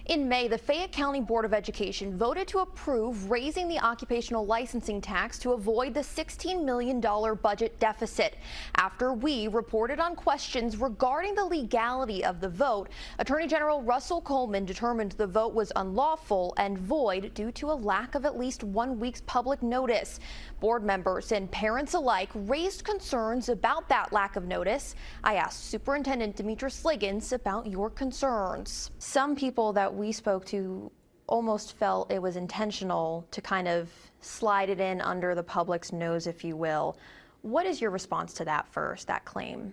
In May, the Fayette County Board of Education voted to approve raising the occupational licensing tax to avoid the $16 million budget deficit. After we reported on questions regarding the legality of the vote, Attorney General Russell Coleman determined the vote was unlawful and void due to a lack of at least 1 week's public notice. Board members and parents alike raised concerns about that lack of notice. I asked Superintendent Demetra Sliggins about your concerns. Some people that we spoke to almost felt it was intentional to kind of slide it in under the public's nose, if you will. What is your response to that first, that claim?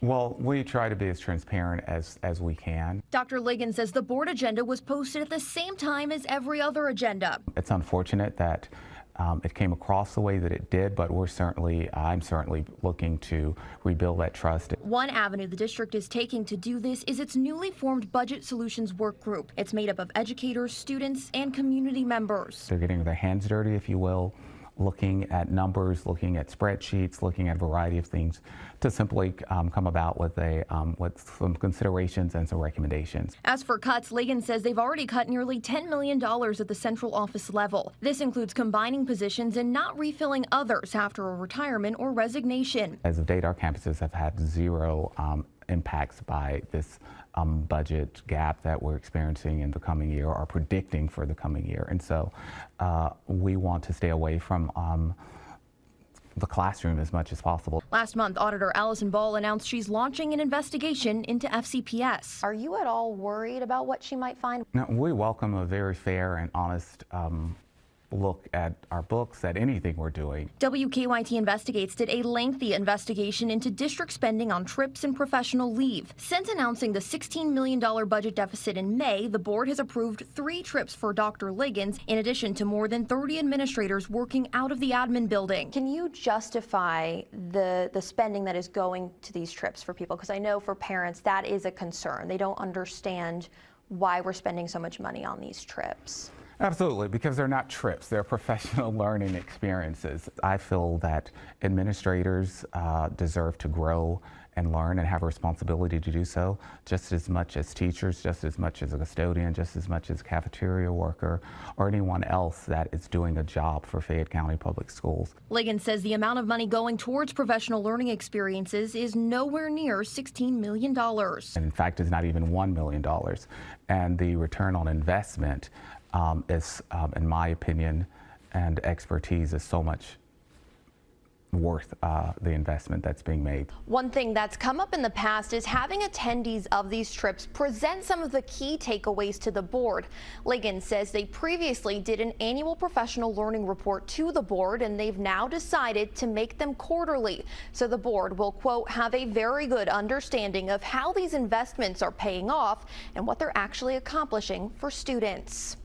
Well, we try to be as transparent as we can. Dr. Liggins says the board agenda was posted at the same time as every other agenda. It's unfortunate that it came across the way that it did, but I'm certainly looking to rebuild that trust. One avenue the district is taking to do this is its newly formed Budget Solutions Work Group. It's made up of educators, students, and community members. They're getting their hands dirty, if you will, looking at numbers, looking at spreadsheets, looking at a variety of things to simply come about with some considerations and some recommendations. As for cuts, Liggins says they've already cut nearly $10 million at the central office level. This includes combining positions and not refilling others after a retirement or resignation. As of date, our campuses have had zero impacts by this budget gap that we're experiencing in the coming year or predicting for the coming year. And so we want to stay away from the classroom as much as possible. Last month, Auditor Allison Ball announced she's launching an investigation into FCPS. Are you at all worried about what she might find? No, we welcome a very fair and honest look at our books, at anything we're doing. WKYT Investigates did a lengthy investigation into district spending on trips and professional leave. Since announcing the $16 million budget deficit in May, the board has approved 3 trips for Dr. Liggins, in addition to more than 30 administrators working out of the admin building. Can you justify the spending that is going to these trips for people? Because I know for parents that is a concern. They don't understand why we're spending so much money on these trips. Absolutely, because they're not trips, they're professional learning experiences. I feel that administrators deserve to grow and learn and have a responsibility to do so just as much as teachers, just as much as a custodian, just as much as a cafeteria worker, or anyone else that is doing a job for Fayette County Public Schools. Liggins says the amount of money going towards professional learning experiences is nowhere near $16 million. And in fact, it's not even $1 million. And the return on investment is, in my opinion and expertise, is so much worth the investment that's being made. One thing that's come up in the past is having attendees of these trips present some of the key takeaways to the board. Liggins says they previously did an annual professional learning report to the board, and they've now decided to make them quarterly. So the board will, quote, have a very good understanding of how these investments are paying off and what they're actually accomplishing for students.